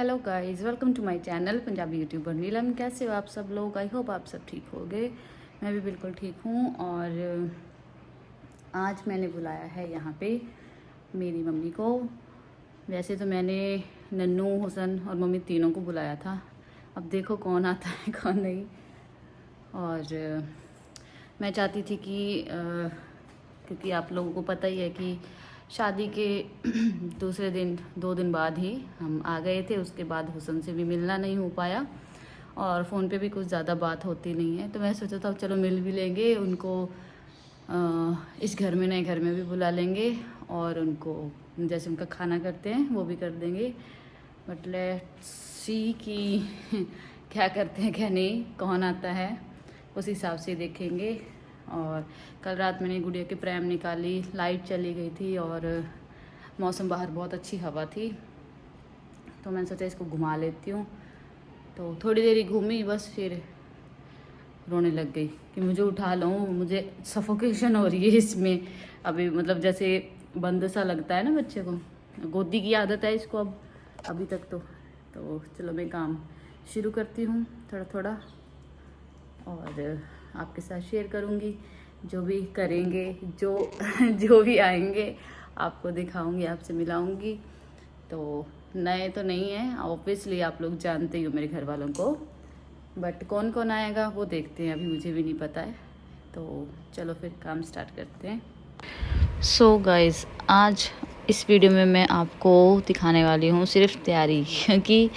Hello guys, welcome to my channel Punjabi YouTuber Neelam. कैसे हो आप सब लोग? आई होप आप सब ठीक होगे। मैं भी बिल्कुल ठीक हूँ। और आज मैंने बुलाया है यहाँ पे मेरी मम्मी को। वैसे तो मैंने नन्नू, हुसन और मम्मी तीनों को बुलाया था। अब देखो कौन आता है कौन नहीं। और मैं चाहती थी कि क्योंकि आप लोगों को पता ही है कि शादी के दूसरे दिन 2 दिन बाद ही हम आ गए थे। उसके बाद हुसन से भी मिलना नहीं हो पाया और फ़ोन पे भी कुछ ज़्यादा बात होती नहीं है। तो मैं सोचा था चलो मिल भी लेंगे उनको, इस घर में नए घर में भी बुला लेंगे और उनको जैसे उनका खाना करते हैं वो भी कर देंगे। बट लेट्स सी कि क्या करते हैं क्या नहीं, कौन आता है उस हिसाब से देखेंगे। और कल रात मैंने गुड़िया की प्रैम निकाली, लाइट चली गई थी और मौसम बाहर बहुत अच्छी हवा थी, तो मैंने सोचा इसको घुमा लेती हूँ। तो थोड़ी देर ही घूमी, बस फिर रोने लग गई कि मुझे उठा लो, मुझे सफोकेशन हो रही है इसमें। अभी मतलब जैसे बंद सा लगता है ना बच्चे को, गोदी की आदत है इसको अब अभी तक। तो चलो मैं काम शुरू करती हूँ थोड़ा थोड़ा और आपके साथ शेयर करूँगी जो भी करेंगे, जो जो भी आएंगे आपको दिखाऊंगी, आपसे मिलाऊंगी। तो नए तो नहीं है ऑब्वियसली, आप लोग जानते ही हो मेरे घर वालों को, बट कौन कौन आएगा वो देखते हैं, अभी मुझे भी नहीं पता है। तो चलो फिर काम स्टार्ट करते हैं। सो गाइस, आज इस वीडियो में मैं आपको दिखाने वाली हूँ सिर्फ तैयारी, क्योंकि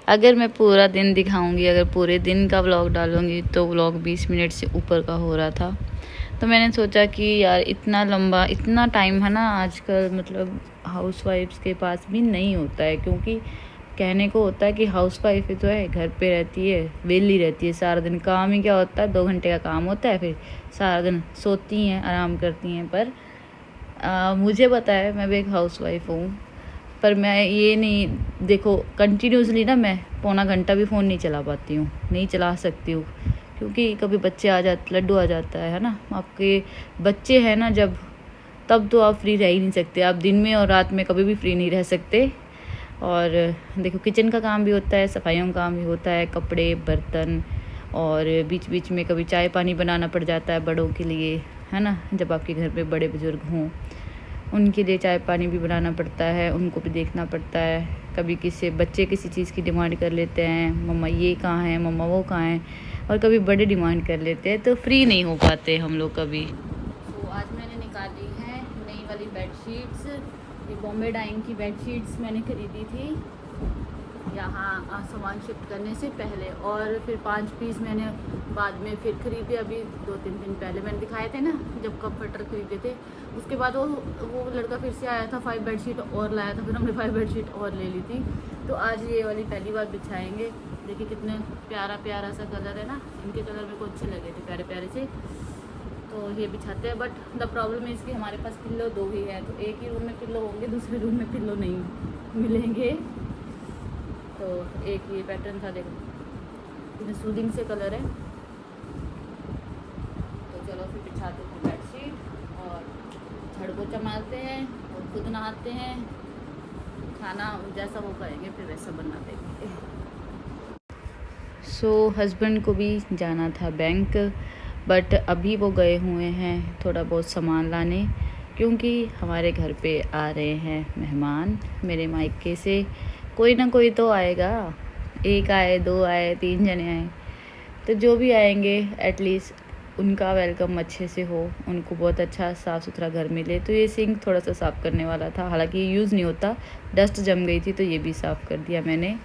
अगर मैं पूरा दिन दिखाऊंगी, अगर पूरे दिन का व्लॉग डालूंगी तो व्लॉग 20 मिनट से ऊपर का हो रहा था। तो मैंने सोचा कि यार इतना लंबा, इतना टाइम है ना आजकल, मतलब हाउसवाइफ्स के पास भी नहीं होता है। क्योंकि कहने को होता है कि हाउसवाइफ ही तो है, घर पे रहती है, वेली रहती है, सारा दिन काम ही क्या होता है, 2 घंटे का काम होता है, फिर सारा दिन सोती हैं, आराम करती हैं। पर मुझे पता है मैं भी एक हाउसवाइफ हूँ, पर मैं ये नहीं, देखो कंटिन्यूसली ना मैं पौना घंटा भी फ़ोन नहीं चला पाती हूँ, नहीं चला सकती हूँ। क्योंकि कभी बच्चे आ जाते, लड्डू आ जाता है ना, आपके बच्चे हैं ना जब, तब तो आप फ्री रह ही नहीं सकते। आप दिन में और रात में कभी भी फ्री नहीं रह सकते। और देखो किचन का काम भी होता है, सफाइयों का काम भी होता है, कपड़े बर्तन, और बीच बीच में कभी चाय पानी बनाना पड़ जाता है बड़ों के लिए, है ना। जब आपके घर पे बड़े बुजुर्ग हों उनके लिए चाय पानी भी बनाना पड़ता है, उनको भी देखना पड़ता है। कभी किसी बच्चे किसी चीज़ की डिमांड कर लेते हैं, मम्मा ये कहाँ है, मम्मा वो कहाँ है, और कभी बड़े डिमांड कर लेते हैं, तो फ्री नहीं हो पाते हम लोग कभी। तो आज मैंने निकाली है नई वाली बेडशीट्स, ये बॉम्बे डाइंग की बेडशीट्स मैंने खरीदी थी यहाँ सामान शिफ्ट करने से पहले, और फिर 5 पीस मैंने बाद में फिर खरीदे। अभी 2-3 दिन पहले मैंने दिखाए थे ना जब कम्फर्टर खरीदे थे, उसके बाद वो लड़का फिर से आया था, 5 बेडशीट और लाया था, फिर हमने 5 बेडशीट और ले ली थी। तो आज ये वाली पहली बार बिछाएंगे। देखिए कितने प्यारा प्यारा सा कलर है ना, इनके कलर मेरे को अच्छे लगे थे प्यारे प्यारे से, तो ये बिछाते हैं। बट द प्रॉब्लम है इसकी, हमारे पास पिल्लो 2 ही है, तो एक ही रूम में पिल्लो होंगे, दूसरे रूम में पिल्लो नहीं मिलेंगे। तो एक ये पैटर्न था, देखो कितने सूदिंग से कलर है। तो चलो फिर बिछाते हैं बेडशीट और झाड़ू पोछा मारते हैं और खुद नहाते हैं, खाना जैसा वो करेंगे फिर वैसा बना देंगे। सो हस्बैंड को भी जाना था बैंक, बट अभी वो गए हुए हैं थोड़ा बहुत सामान लाने, क्योंकि हमारे घर पे आ रहे हैं मेहमान मेरे मायके से। कोई ना कोई तो आएगा, एक आए, 2 आए, 3 जने आए, तो जो भी आएंगे एटलीस्ट उनका वेलकम अच्छे से हो, उनको बहुत अच्छा साफ़ सुथरा घर मिले। तो ये सिंक थोड़ा सा साफ़ करने वाला था, हालांकि ये यूज़ नहीं होता, डस्ट जम गई थी, तो ये भी साफ़ कर दिया मैंने।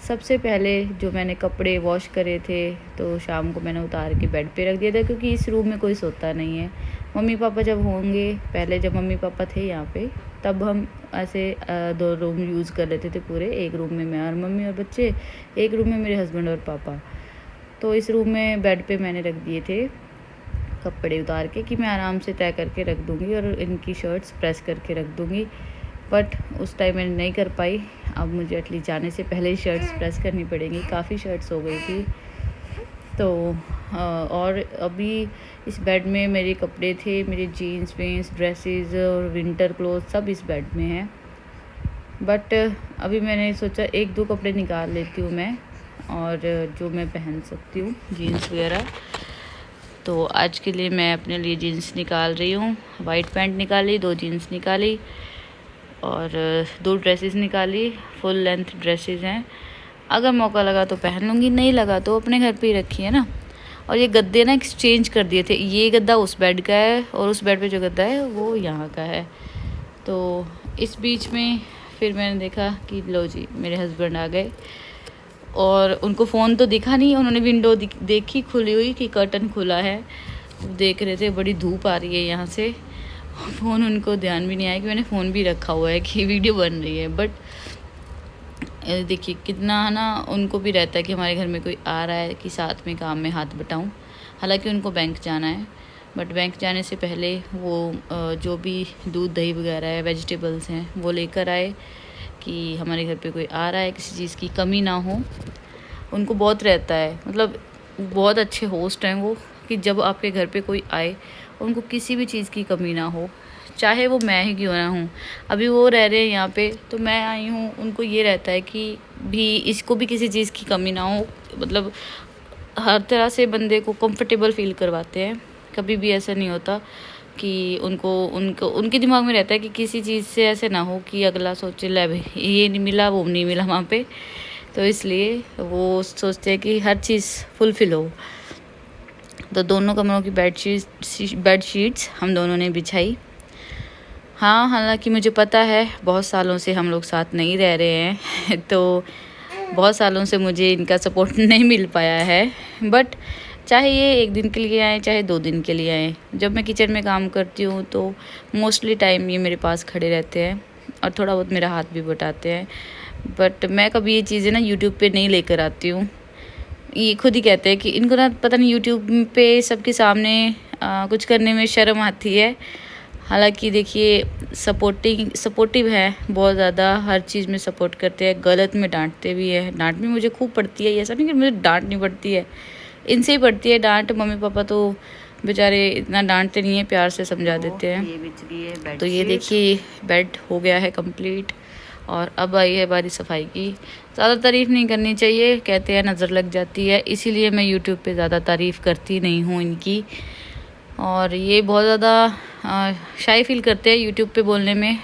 सबसे पहले जो मैंने कपड़े वॉश करे थे तो शाम को मैंने उतार के बेड पे रख दिया था, क्योंकि इस रूम में कोई सोता नहीं है। मम्मी पापा जब होंगे, पहले जब मम्मी पापा थे यहाँ पे, तब हम ऐसे 2 रूम यूज़ कर लेते थे पूरे। एक रूम में मैं और मम्मी और बच्चे, एक रूम में मेरे हस्बैंड और पापा। तो इस रूम में बेड पे मैंने रख दिए थे कपड़े उतार के, कि मैं आराम से तय करके रख दूँगी और इनकी शर्ट्स प्रेस करके रख दूँगी। बट उस टाइम मैंने नहीं कर पाई। अब मुझे एटलीस्ट जाने से पहले ही शर्ट्स प्रेस करनी पड़ेंगी, काफ़ी शर्ट्स हो गई थी। तो और अभी इस बेड में मेरे कपड़े थे, मेरे जीन्स वीन्स ड्रेसेस और विंटर क्लोथ सब इस बेड में हैं। बट अभी मैंने सोचा 1-2 कपड़े निकाल लेती हूँ मैं, और जो मैं पहन सकती हूँ जीन्स वगैरह। तो आज के लिए मैं अपने लिए जीन्स निकाल रही हूँ। वाइट पैंट निकाली, 2 जीन्स निकाली और 2 ड्रेसेस निकाली। फुल लेंथ ड्रेसेस हैं, अगर मौका लगा तो पहन लूँगी, नहीं लगा तो अपने घर पे ही रखी है ना। और ये गद्दे ना एक्सचेंज कर दिए थे, ये गद्दा उस बेड का है और उस बेड पे जो गद्दा है वो यहाँ का है। तो इस बीच में फिर मैंने देखा कि लो जी मेरे हस्बैंड आ गए, और उनको फ़ोन तो दिखा नहीं, उन्होंने विंडो देखी खुली हुई कि कर्टन खुला है, देख रहे थे बड़ी धूप आ रही है यहाँ से। फ़ोन उनको ध्यान भी नहीं आया कि मैंने फ़ोन भी रखा हुआ है कि वीडियो बन रही है। बट देखिए कितना ना उनको भी रहता है कि हमारे घर में कोई आ रहा है कि साथ में काम में हाथ बटाऊं। हालांकि उनको बैंक जाना है, बट बैंक जाने से पहले वो जो भी दूध दही वगैरह है, वेजिटेबल्स हैं, वो लेकर आए कि हमारे घर पे कोई आ रहा है, किसी चीज़ की कमी ना हो। उनको बहुत रहता है, मतलब बहुत अच्छे होस्ट हैं वो, कि जब आपके घर पे कोई आए उनको किसी भी चीज़ की कमी ना हो, चाहे वो मैं ही क्यों ना हूँ। अभी वो रह रहे हैं यहाँ पे तो मैं आई हूँ, उनको ये रहता है कि भी इसको भी किसी चीज़ की कमी ना हो। मतलब हर तरह से बंदे को कंफर्टेबल फील करवाते हैं, कभी भी ऐसा नहीं होता कि उनको उनके दिमाग में रहता है कि किसी चीज़ से ऐसे ना हो कि अगला सोचे ले भाई ये नहीं मिला वो नहीं मिला वहाँ पे। तो इसलिए वो सोचते हैं कि हर चीज़ फुलफिल हो। तो दोनों कमरों की बेडशीट्स हम दोनों ने बिछाई। हाँ, हालांकि मुझे पता है बहुत सालों से हम लोग साथ नहीं रह रहे हैं तो बहुत सालों से मुझे इनका सपोर्ट नहीं मिल पाया है। बट चाहे ये 1 दिन के लिए आए चाहे 2 दिन के लिए आए, जब मैं किचन में काम करती हूँ तो मोस्टली टाइम ये मेरे पास खड़े रहते हैं और थोड़ा बहुत मेरा हाथ भी बटाते हैं। बट मैं कभी ये चीज़ें ना यूट्यूब पे नहीं लेकर आती हूँ। ये खुद ही कहते हैं कि इनको ना पता नहीं यूट्यूब पे सबके सामने कुछ करने में शर्म आती है। हालांकि देखिए सपोर्टिव है बहुत ज़्यादा, हर चीज़ में सपोर्ट करते हैं, गलत में डांटते भी है। डांट भी मुझे खूब पड़ती है, ऐसा नहीं कि मुझे डांट नहीं पड़ती है, इनसे ही पड़ती है डांट। मम्मी पापा तो बेचारे इतना डांटते नहीं है, प्यार से समझा देते हैं। तो ये देखिए बेड हो गया है कंप्लीट, और अब आई है बारी सफाई की। ज़्यादा तारीफ़ नहीं करनी चाहिए, कहते हैं नज़र लग जाती है, इसीलिए मैं यूट्यूब पे ज़्यादा तारीफ़ करती नहीं हूँ इनकी। और ये बहुत ज़्यादा शाई फील करते हैं यूट्यूब पे बोलने में,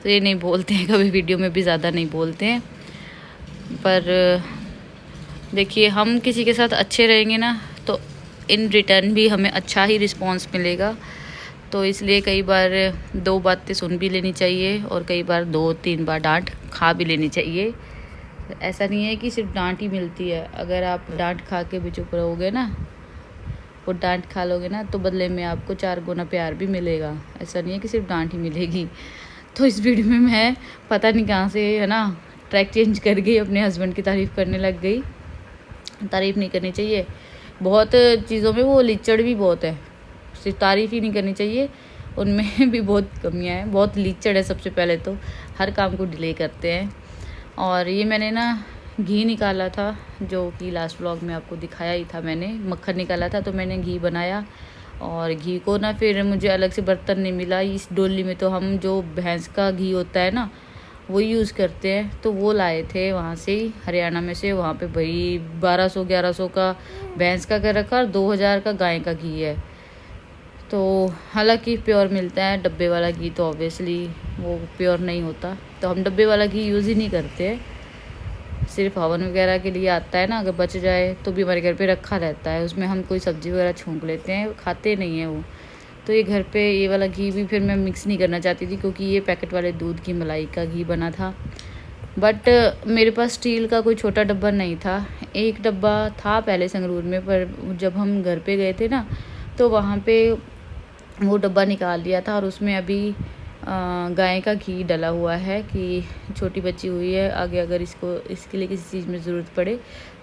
तो ये नहीं बोलते हैं, कभी वीडियो में भी ज़्यादा नहीं बोलते हैं। पर देखिए हम किसी के साथ अच्छे रहेंगे ना तो इन रिटर्न भी हमें अच्छा ही रिस्पॉन्स मिलेगा। तो इसलिए कई बार 2 बातें सुन भी लेनी चाहिए और कई बार 2-3 बार डांट खा भी लेनी चाहिए। ऐसा नहीं है कि सिर्फ डांट ही मिलती है, अगर आप डांट खा के भी चुप रहोगे ना, वो डांट खा लोगे ना, तो बदले में आपको 4 गुना प्यार भी मिलेगा। ऐसा नहीं है कि सिर्फ डांट ही मिलेगी। तो इस वीडियो में मैं पता नहीं कहाँ से है ना ट्रैक चेंज कर गई, अपने हस्बैंड की तारीफ़ करने लग गई। तारीफ़ नहीं करनी चाहिए, बहुत चीज़ों में वो लीचड़ भी बहुत है, सिर्फ तारीफ़ ही नहीं करनी चाहिए, उनमें भी बहुत कमियां हैं। बहुत लीचड़ है, सबसे पहले तो हर काम को डिले करते हैं। और ये मैंने ना घी निकाला था, जो कि लास्ट व्लॉग में आपको दिखाया ही था, मैंने मक्खन निकाला था तो मैंने घी बनाया। और घी को ना फिर मुझे अलग से बर्तन नहीं मिला, इस डोली में तो हम जो भैंस का घी होता है ना वो यूज़ करते हैं, तो वो लाए थे वहाँ से ही हरियाणा में से। वहाँ पे भाई 1200-1100 का भैंस का कर रखा और 2000 का गाय का घी है। तो हालांकि प्योर मिलता है, डब्बे वाला घी तो ऑब्वियसली वो प्योर नहीं होता, तो हम डब्बे वाला घी यूज़ ही नहीं करते। सिर्फ हवन वगैरह के लिए आता है ना, अगर बच जाए तो भी हमारे घर पे रखा रहता है, उसमें हम कोई सब्ज़ी वगैरह छौंक लेते हैं, खाते नहीं हैं वो। तो ये घर पे ये वाला घी भी फिर मैं मिक्स नहीं करना चाहती थी, क्योंकि ये पैकेट वाले दूध की मलाई का घी बना था। बट मेरे पास स्टील का कोई छोटा डब्बा नहीं था, एक डब्बा था पहले संगरूर में, पर जब हम घर पे गए थे ना तो वहाँ पे वो डब्बा निकाल लिया था, और उसमें अभी गाय का घी डला हुआ है कि छोटी बच्ची हुई है, आगे अगर इसके लिए किसी चीज़ में ज़रूरत पड़े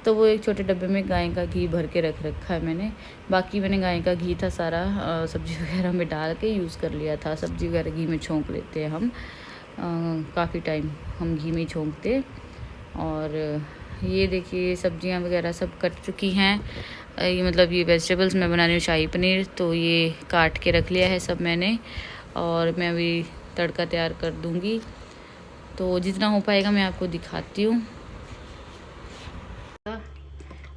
तो वो एक छोटे डब्बे में गाय का घी भर के रख रखा है मैंने। बाकी मैंने गाय का घी था सारा सब्ज़ी वगैरह में डाल के यूज़ कर लिया था। सब्ज़ी वगैरह घी में छोंक लेते हैं हम, काफ़ी टाइम हम घी में ही छोंकते। और ये देखिए सब्जियां वगैरह सब कट चुकी हैं, ये मतलब ये वेजिटेबल्स मैं बना रही हूँ शाही पनीर, तो ये काट के रख लिया है सब मैंने, और मैं अभी तड़का तैयार कर दूँगी। तो जितना हो पाएगा मैं आपको दिखाती हूँ।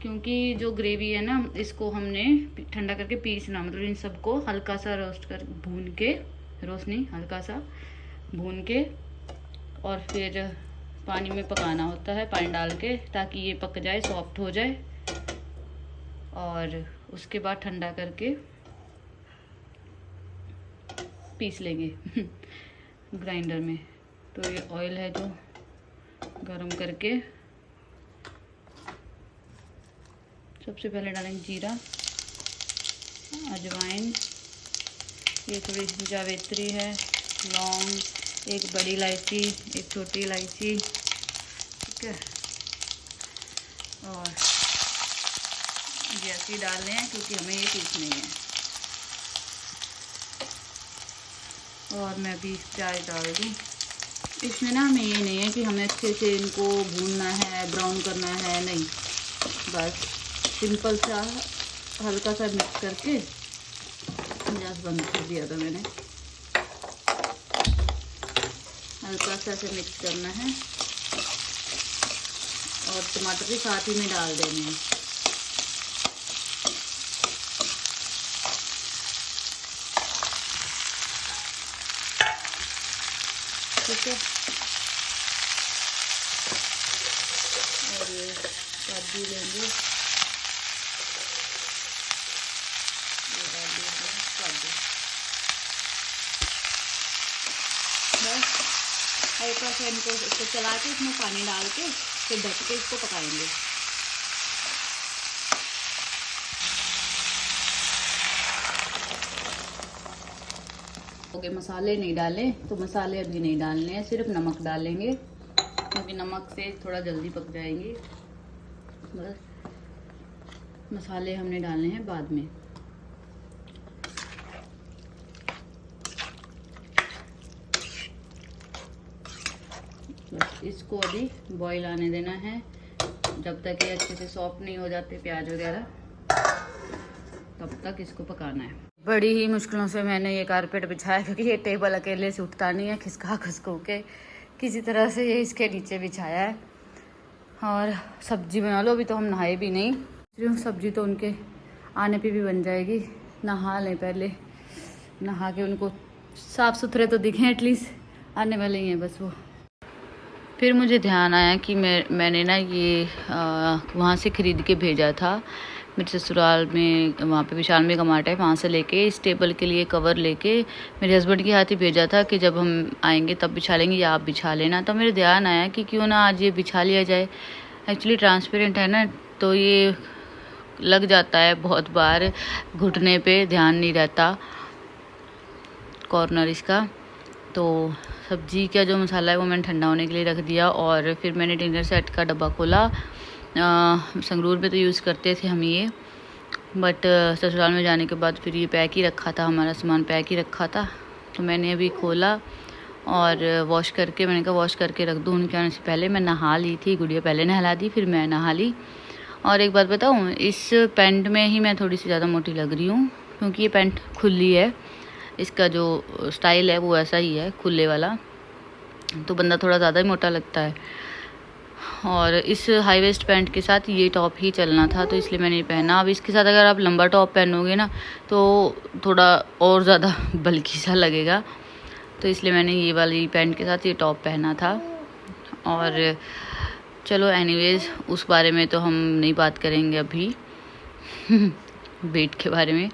क्योंकि जो ग्रेवी है ना, इसको हमने ठंडा करके पीसना, मतलब इन सबको हल्का सा रोस्ट कर भून के, रोस्ट नहीं हल्का सा भून के, और फिर पानी में पकाना होता है, पानी डाल के, ताकि ये पक जाए, सॉफ्ट हो जाए। और उसके बाद ठंडा करके पीस लेंगे ग्राइंडर में। तो ये ऑयल है जो गरम करके सबसे पहले डालेंगे जीरा, अजवाइन, ये थोड़ी जावित्री है, लौंग, एक बड़ी इलायची, एक छोटी इलायची, ठीक है। और जैसे डालने हैं क्योंकि हमें ये पीसने हैं। और मैं भी प्याज डाल दूँ इसमें ना। हमें ये नहीं है कि हमें अच्छे से इनको भूनना है, ब्राउन करना है, नहीं, बस सिंपल सा हल्का सा मिक्स करके गैस बंद कर दिया था मैंने। हल्का सा से मिक्स करना है और टमाटर भी साथ ही में डाल देने हैं। ठीक है। और ये सब्जी लेंगे, बस हल्का सा इनको इसको चला के इसमें पानी डाल के फिर ढक के इसको पकाएंगे। ओके, मसाले नहीं डाले तो मसाले अभी नहीं डालने हैं, सिर्फ नमक डालेंगे क्योंकि नमक से थोड़ा जल्दी पक जाएंगी। बस मसाले हमने डालने हैं बाद में। बस इसको अभी बॉईल आने देना है, जब तक ये अच्छे से सॉफ्ट नहीं हो जाते प्याज वगैरह, तब तक इसको पकाना है। बड़ी ही मुश्किलों से मैंने ये कारपेट बिछाया क्योंकि ये टेबल अकेले से उठता नहीं है, खिसका खिसको के किसी तरह से ये इसके नीचे बिछाया है। और सब्जी बना लो, अभी तो हम नहाए भी नहीं, सब्जी तो उनके आने पे भी बन जाएगी। नहा लें पहले, नहा के उनको साफ़ सुथरे तो दिखें एटलीस्ट, आने वाले ही हैं बस वो। फिर मुझे ध्यान आया कि मैंने ना ये वहाँ से ख़रीद के भेजा था मेरे ससुराल में, वहाँ पे विशाल में कमाट है, वहाँ से लेके इस टेबल के लिए कवर लेके मेरे हस्बैंड के हाथ ही भेजा था कि जब हम आएंगे तब बिछा लेंगे या आप बिछा लेना। तो मेरे ध्यान आया कि क्यों ना आज ये बिछा लिया जाए। एक्चुअली ट्रांसपेरेंट है ना, तो ये लग जाता है बहुत बार, घुटने पे ध्यान नहीं रहता कॉर्नर इसका। तो सब्जी का जो मसाला है वो मैंने ठंडा होने के लिए रख दिया। और फिर मैंने डिनर सेट का डब्बा खोला। संगरूर में तो यूज़ करते थे हम ये, बट ससुराल में जाने के बाद फिर ये पैक ही रखा था, हमारा सामान पैक ही रखा था। तो मैंने अभी खोला और वॉश करके, मैंने कहा वॉश करके रख दूँ। उनके आने से पहले मैं नहा ली थी, गुड़िया पहले नहला दी, फिर मैं नहा ली। और एक बात बताऊँ, इस पैंट में ही मैं थोड़ी सी ज़्यादा मोटी लग रही हूँ क्योंकि ये पैंट खुली है, इसका जो स्टाइल है वो ऐसा ही है खुले वाला, तो बंदा थोड़ा ज़्यादा ही मोटा लगता है। और इस हाई वेस्ट पैंट के साथ ये टॉप ही चलना था, तो इसलिए मैंने पहना। अब इसके साथ अगर आप लंबा टॉप पहनोगे ना तो थोड़ा और ज़्यादा बल्कि सा लगेगा, तो इसलिए मैंने ये वाली पैंट के साथ ये टॉप पहना था। और चलो एनीवेज, उस बारे में तो हम नहीं बात करेंगे अभी वेट के बारे में।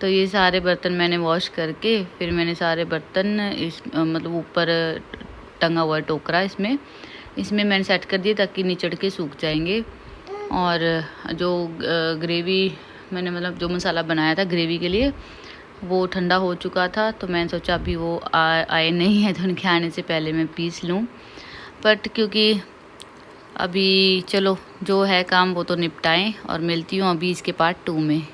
तो ये सारे बर्तन मैंने वॉश करके, फिर मैंने सारे बर्तन इस मतलब ऊपर टंगा हुआ टोकरा इसमें मैंने सेट कर दिया ताकि निचड़ के सूख जाएंगे। और जो ग्रेवी मैंने मतलब जो मसाला बनाया था ग्रेवी के लिए वो ठंडा हो चुका था, तो मैंने सोचा अभी वो आए नहीं है तो उनके आने से पहले मैं पीस लूँ। बट क्योंकि अभी चलो जो है काम वो तो निपटाएं, और मिलती हूँ अभी इसके पार्ट 2 में।